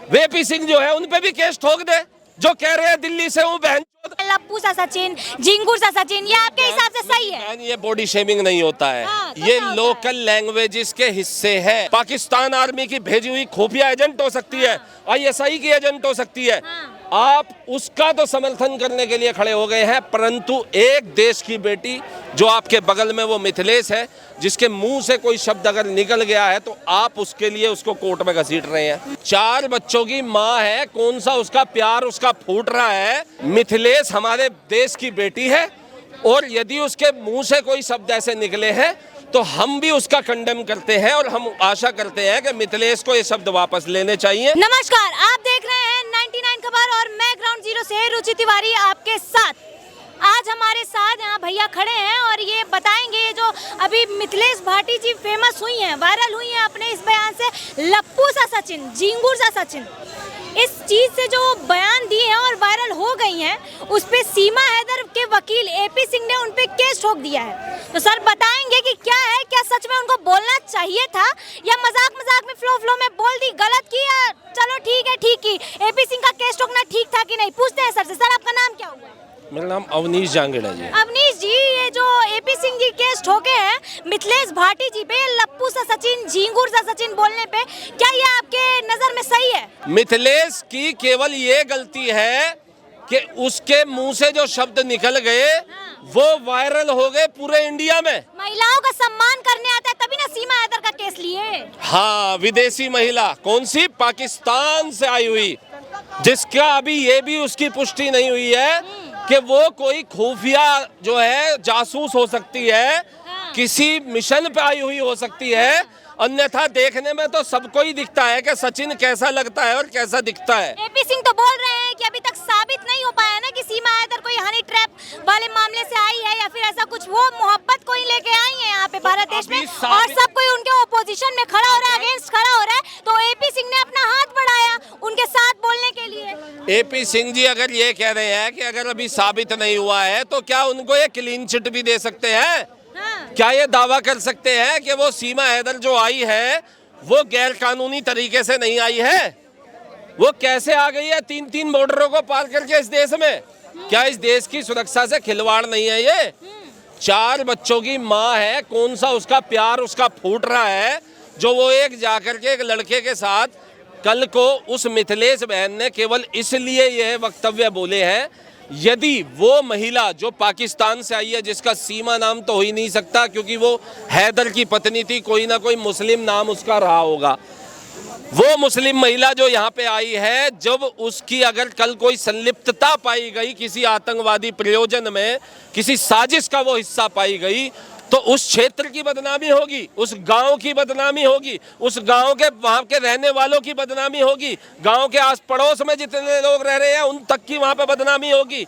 VP Singh जो है उन पे भी केस ठोक दे, जो कह रहे हैं दिल्ली से हूँ बहन। लप्पू सा सचिन, झिंगुर सा सचिन, ये आपके हिसाब से सही है? ये बॉडी शेमिंग नहीं होता है। हाँ, तो ये क्या होता लोकल लैंग्वेजेस के हिस्से हैं। पाकिस्तान आर्मी की भेजी हुई खुफिया एजेंट हो सकती है, आईएसआई की एजेंट हो सकती है। आप उसका तो समर्थन करने के लिए खड़े हो गए हैं, परंतु एक देश की बेटी जो आपके बगल में वो मिथिलेश है, जिसके मुंह से कोई शब्द अगर निकल गया है तो आप उसके लिए उसको कोर्ट में घसीट रहे हैं। 4 बच्चों की माँ है, कौन सा उसका प्यार उसका फूट रहा है। मिथिलेश हमारे देश की बेटी है और यदि उसके मुंह से कोई शब्द ऐसे निकले हैं तो हम भी उसका कंडेम करते हैं और हम आशा करते हैं कि मिथिलेश को ये शब्द वापस लेने चाहिए। नमस्कार, आप देख रहे हैं 99 खबर और मैं ग्राउंड जीरो से रुचि तिवारी आपके साथ। आज हमारे साथ यहाँ भैया खड़े हैं और ये बताएंगे, ये जो अभी मिथिलेश भाटी जी फेमस हुई हैं, वायरल हुई हैं अपने इस बयान से, लप्पू सा सचिन, झिंगुर सा सचिन, इस चीज से जो बयान दी है और वायरल हो गई हैं, उस पे सीमा हैदर के वकील एपी सिंह ने उन पे केस ठोक दिया है। तो सर बताएंगे कि क्या है, क्या सच में उनको बोलना चाहिए था या मजाक मजाक में फ्लो में बोल दी, गलत की या चलो ठीक है ठीक की, एपी सिंह का केस ठोकना ठीक था कि नहीं? पूछते हैं सर से। सर आपका नाम क्या हुआ? मेरा नाम अवनीश जांगेड़ा जी। अवनीश जी, ये जो एपी सिंह जी केस ठोके हैं मिथिलेश भाटी जी पे, लप्पू सा सचिन, झिंगुर सा सचिन बोलने पे, क्या ये आपके नजर में सही है? मिथिलेश की केवल ये गलती है कि उसके मुंह से जो शब्द निकल गए वो वायरल हो गए पूरे इंडिया में। महिलाओं का सम्मान करने आता है तभी ना सीमा हैदर का केस लिए। हाँ, विदेशी महिला, कौन सी? पाकिस्तान से आई हुई, जिसका अभी ये भी उसकी पुष्टि नहीं हुई है कि वो कोई खुफिया जो है जासूस हो सकती है, किसी मिशन पे आई हुई हो सकती है। अन्यथा देखने में तो सबको ही दिखता है कि सचिन कैसा लगता है और कैसा दिखता है। एपी सिंह तो बोल रहे हैं कि अभी तक साबित नहीं हो पाया ना कि सीमा हैदर कोई हनी ट्रैप वाले मामले से आई है या फिर ऐसा कुछ। वो मोहब्बत को ही लेके आई है यहाँ पे भारत देश में और सब कोई उनके ओपोजिशन में खड़ा हो रहा है, अगेंस्ट खड़ा हो रहा है। तो एपी सिंह ने अपना हाथ बढ़ाया उनके साथ बोलने के लिए। एपी सिंह जी अगर ये कह रहे हैं कि अगर अभी साबित नहीं हुआ है तो क्या उनको ये क्लीन चिट भी दे सकते हैं? क्या ये दावा कर सकते हैं कि वो सीमा हैदर जो आई है वो गैर कानूनी तरीके से नहीं आई है? वो कैसे आ गई है 3-3 बॉर्डरों को पार करके इस देश में? क्या इस देश की सुरक्षा से खिलवाड़ नहीं है ये? 4 बच्चों की माँ है, कौन सा उसका प्यार उसका फूट रहा है, जो वो एक जाकर के एक लड़के के साथ कल को उस मिथिलेश बहन ने केवल इसलिए यह वक्तव्य बोले हैं। यदि वो महिला जो पाकिस्तान से आई है, जिसका सीमा नाम तो हो ही नहीं सकता क्योंकि वो हैदर की पत्नी थी, कोई ना कोई मुस्लिम नाम उसका रहा होगा, वो मुस्लिम महिला जो यहाँ पे आई है, जब उसकी अगर कल कोई संलिप्तता पाई गई किसी आतंकवादी प्रयोजन में, किसी साजिश का वो हिस्सा पाई गई, तो उस क्षेत्र की बदनामी होगी, उस गांव की बदनामी होगी, उस गांव के वहां के रहने वालों की बदनामी होगी, गांव के आस पड़ोस में जितने लोग रह रहे हैं उन तक की वहां पे बदनामी होगी।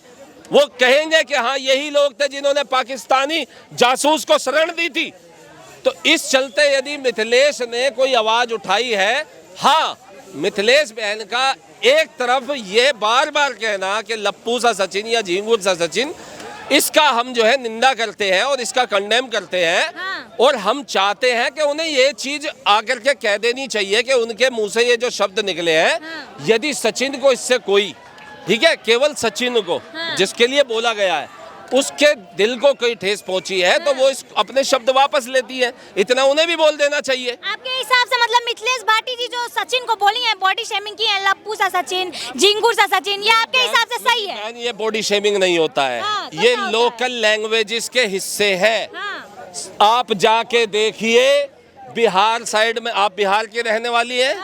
वो कहेंगे कि हाँ यही लोग थे जिन्होंने पाकिस्तानी जासूस को शरण दी थी। तो इस चलते यदि मिथिलेश ने कोई आवाज उठाई है, हाँ, मिथिलेश बहन का एक तरफ ये बार बार कहना कि लप्पू सा सचिन या झिंगुर सा सचिन, इसका हम जो है निंदा करते हैं और इसका कंडेम करते हैं। और हम चाहते हैं कि उन्हें ये चीज आकर के कह देनी चाहिए कि उनके मुंह से ये जो शब्द निकले हैं, यदि सचिन को इससे कोई, ठीक है, केवल सचिन को जिसके लिए बोला गया है, उसके दिल को कोई ठेस पहुंची है तो वो अपने शब्द वापस लेती है। इतना उन्हें भी बोल देना चाहिए। आपके हिसाब से मतलब मिथिलेश भाटी जी जो सचिन को बोली है, बॉडी शेमिंग की है, लप्पू सा सचिन, झिंगुर सा सचिन, ये आपके हिसाब से सही है? ये बॉडी शेमिंग नहीं होता है। तो ये लोकल लैंग्वेजेस के हिस्से है। आप जाके देखिए बिहार साइड में, आप बिहार की रहने वाली है,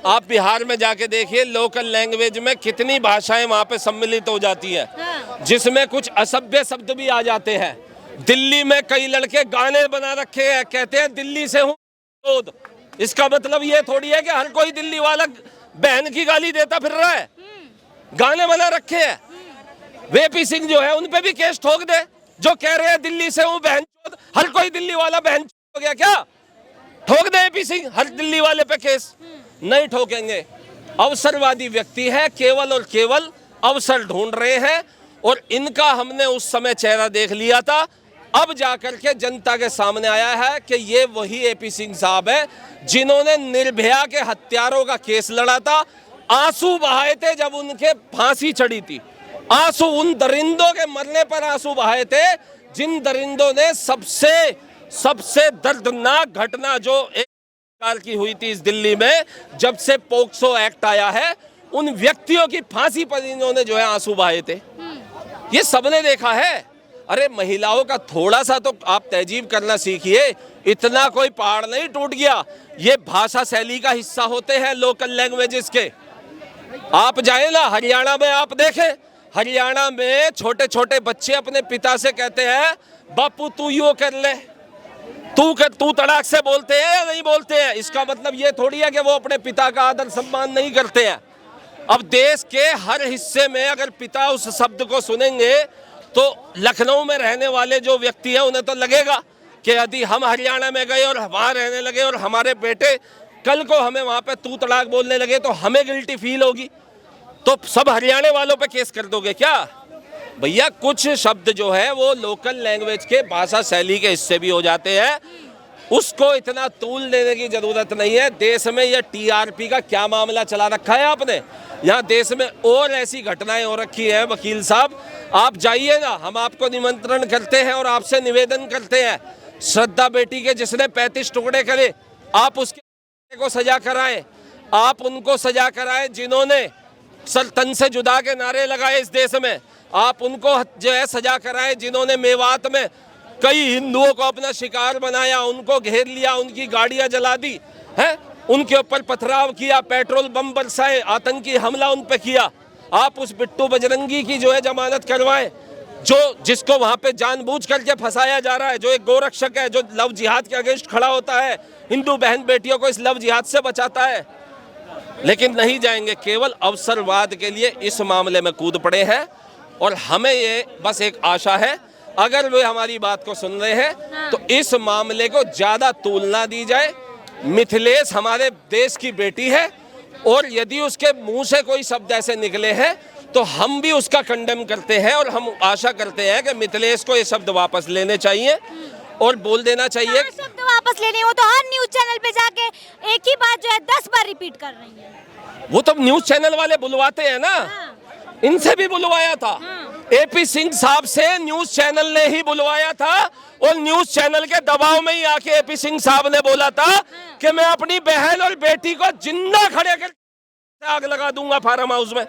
आप बिहार में जाके देखिए लोकल लैंग्वेज में कितनी भाषाएं वहाँ पे सम्मिलित हो जाती है, जिसमें कुछ असभ्य शब्द भी आ जाते हैं। दिल्ली में कई लड़के गाने बना रखे हैं, कहते हैं दिल्ली से हूँ। इसका मतलब ये थोड़ी है कि हर कोई दिल्ली वाला बहन की गाली देता फिर रहा है। गाने बना रखे हैं। वीपी सिंह जो है उन पे भी केस ठोक दे, जो कह रहे हैं दिल्ली से हूँ बहन। हर कोई दिल्ली वाला बहन हो गया क्या? ठोक दे एपी सिंह हर दिल्ली वाले पे केस? नहीं ठोकेंगे। अवसरवादी व्यक्ति है, केवल और केवल अवसर ढूंढ रहे हैं और इनका हमने उस समय चेहरा देख लिया था। अब जाकर के जनता के सामने आया है कि ये वही एपी सिंह साहब है जिन्होंने निर्भया के हत्यारों का केस लड़ा था आंसू बहाए थे जब उनके फांसी चढ़ी थी। आंसू उन दरिंदों के मरने पर आंसू बहाए थे, जिन दरिंदों ने सबसे दर्दनाक घटना जो एक प्रकार की हुई थी इस दिल्ली में, जब से पोक्सो एक्ट आया है, उन व्यक्तियों की फांसी पर इन्होंने जो है आंसू बहाए थे। ये सबने देखा है। अरे महिलाओं का थोड़ा सा तो आप तहजीब करना सीखिए। इतना कोई पहाड़ नहीं टूट गया। ये भाषा शैली का हिस्सा होते हैं लोकल लैंग्वेजेस के। आप जाए ना हरियाणा में, आप देखें हरियाणा में छोटे छोटे बच्चे अपने पिता से कहते हैं बापू तू यूं कर ले, तू तड़ाक से बोलते हैं या नहीं बोलते हैं। इसका मतलब ये थोड़ी है कि वो अपने पिता का आदर सम्मान नहीं करते हैं। अब देश के हर हिस्से में अगर पिता उस शब्द को सुनेंगे तो लखनऊ में रहने वाले जो व्यक्ति हैं उन्हें तो लगेगा कि यदि हम हरियाणा में गए और वहाँ रहने लगे और हमारे बेटे कल को हमें वहाँ पे तू तड़ाक बोलने लगे तो हमें गिल्टी फील होगी। तो सब हरियाणा वालों पे केस कर दोगे क्या? भैया कुछ शब्द जो है वो लोकल लैंग्वेज के भाषा शैली के हिस्से भी हो जाते हैं, उसको इतना तूल देने की जरूरत नहीं है। देश में ये टीआरपी का क्या मामला चला रखा है आपने? यहाँ देश में और ऐसी घटनाएं हो रखी हैं वकील साहब, आप जाइए ना, हम आपको निमंत्रण करते हैं और आपसे निवेदन करते हैं। श्रद्धा बेटी के जिसने 35 टुकड़े करे, आप उसके को सजा कराएं। आप उनको सजा कराएं जिन्होंने सर तन से जुदा के नारे लगाए इस देश में। आप उनको जो है सजा कराएं जिन्होंने मेवात में कई हिंदुओं को अपना शिकार बनाया, उनको घेर लिया, उनकी गाड़ियां जला दी हैं, उनके ऊपर पथराव किया, पेट्रोल बम बरसाए, आतंकी हमला उन पे किया। आप उस बिट्टू बजरंगी की जो है जमानत करवाएं, जिसको वहां पे जानबूझ करके फंसाया जा रहा है, जो एक गोरक्षक है, जो लव जिहाद के अगेंस्ट खड़ा होता है, हिंदू बहन बेटियों को इस लव जिहाद से बचाता है। लेकिन नहीं जाएंगे, केवल अवसरवाद के लिए इस मामले में कूद पड़े हैं। और हमें ये बस एक आशा है, अगर वे हमारी बात को सुन रहे हैं तो इस मामले को ज्यादा तूलना दी जाए। मिथिलेश हमारे देश की बेटी है और यदि उसके मुंह से कोई शब्द ऐसे निकले हैं तो हम भी उसका कंडेम करते हैं और हम आशा करते हैं कि मिथिलेश को ये शब्द वापस लेने चाहिए और बोल देना चाहिए। शब्द वापस लेने हो तो हर न्यूज चैनल पे जाके एक ही बात जो है 10 बार रिपीट कर रही है। वो तो न्यूज चैनल वाले बुलवाते हैं ना, इनसे भी बुलवाया था। एपी सिंह साहब से न्यूज चैनल ने ही बुलवाया था और न्यूज चैनल के दबाव में ही आके एपी सिंह साहब ने बोला था कि मैं अपनी बहन और बेटी को जिंदा खड़े कर आग लगा दूंगा फार्म हाउस में।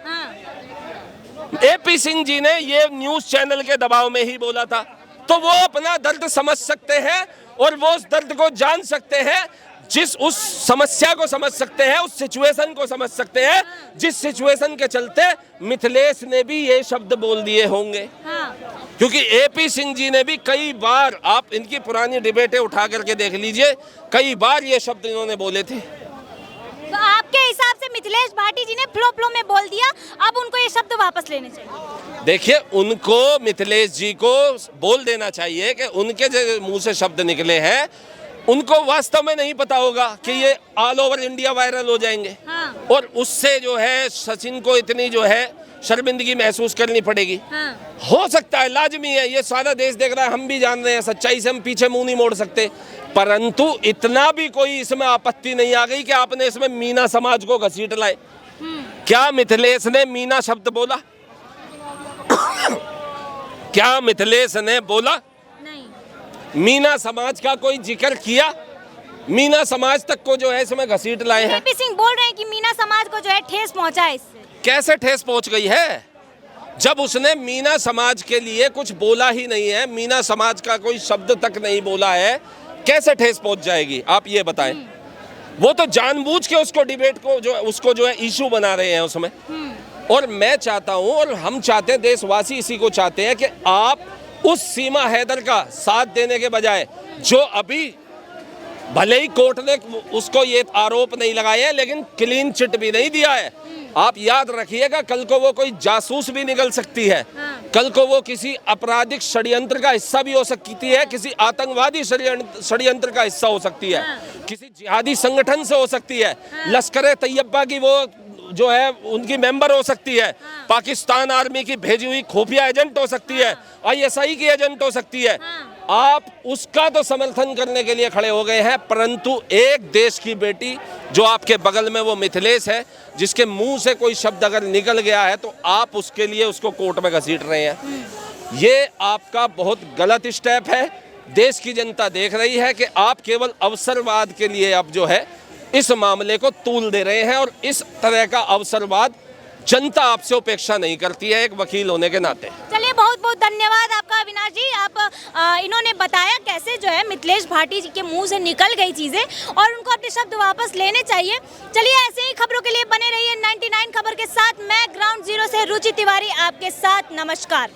एपी सिंह जी ने ये न्यूज चैनल के दबाव में ही बोला था। तो वो अपना दर्द समझ सकते हैं और वो उस दर्द को जान सकते हैं, उस समस्या को समझ सकते हैं, उस सिचुएशन को समझ सकते हैं जिस सिचुएशन के चलते मिथिलेश ने भी ये शब्द बोल दिए होंगे। क्योंकि एपी सिंह जी ने भी कई बार, आप इनकी पुरानी डिबेटें उठा करके देख लीजिए, कई बार ये शब्द इन्होंने बोले थे। तो आपके हिसाब से मिथिलेश भाटी जी ने फ्लो में बोल दिया, अब उनको ये शब्द वापस लेने चाहिए? देखिए, उनको मिथिलेश जी को बोल देना चाहिए कि उनके जो मुंह से शब्द निकले हैं उनको वास्तव में नहीं पता होगा कि ये ऑल ओवर इंडिया वायरल हो जाएंगे। और उससे जो है सचिन को इतनी जो है शर्मिंदगी महसूस करनी पड़ेगी। हो सकता है, लाजमी है, ये सारा देश देख रहा है, हम भी जान रहे हैं, सच्चाई से हम पीछे मुंह नहीं मोड़ सकते। परंतु इतना भी कोई इसमें आपत्ति नहीं आ गई कि आपने इसमें मीना समाज को घसीट लाए। क्या मिथिलेश ने मीना शब्द बोला? क्या मिथिलेश ने बोला? मीना समाज का कोई जिक्र किया? मीना समाज तक को जो है इसमें घसीट लाए हैं। एपी सिंह बोल रहे हैं कि मीना समाज को जो है ठेस पहुंचा है इससे। कैसे ठेस पहुंच गई है जब उसने मीना समाज के लिए कुछ बोला ही नहीं है, मीना समाज का कोई शब्द तक नहीं बोला है, कैसे ठेस पहुंच जाएगी आप ये बताएं। वो तो जानबूझ के उसको डिबेट को जो है इशू बना रहे हैं उसमें। और मैं चाहता हूं और हम चाहते हैं, देशवासी इसी को चाहते हैं कि आप उस सीमा हैदर का साथ देने के बजाय, जो अभी भले ही कोर्ट ने उसको ये आरोप नहीं लगाए हैं लेकिन क्लीन चिट भी नहीं दिया है, आप याद रखिएगा कल को वो कोई जासूस भी निकल सकती है। कल को वो किसी आपराधिक षड्यंत्र का हिस्सा भी हो सकती है, किसी आतंकवादी षड्यंत्र का हिस्सा हो सकती है, किसी जिहादी संगठन से हो सकती है, लश्कर तैयबा की वो जो है उनकी मेंबर हो सकती है, पाकिस्तान आर्मी की भेजी हुई खुफिया एजेंट हो सकती है, ISI की एजेंट हो सकती है। आप उसका तो समर्थन करने के लिए खड़े हो गए हैं, परंतु एक देश की बेटी जो आपके बगल में वो मिथिलेश है, जिसके मुंह से कोई शब्द अगर निकल गया है तो आप उसके लिए उसको कोर्ट में घसीट रहे हैं। ये आपका बहुत गलत स्टेप है। देश की जनता देख रही है कि आप केवल अवसरवाद के लिए अब जो है इस मामले को तूल दे रहे हैं, और इस तरह का अवसरवाद जनता आपसे उपेक्षा नहीं करती है एक वकील होने के नाते। चलिए, बहुत बहुत धन्यवाद आपका अविनाश जी। आप इन्होंने बताया कैसे जो है मिथिलेश भाटी जी के मुंह से निकल गई चीजें और उनको अपने शब्द वापस लेने चाहिए। चलिए, ऐसे ही खबरों के लिए बने रहिए 99 खबर के साथ। मैं ग्राउंड जीरो से रुचि तिवारी आपके साथ। नमस्कार।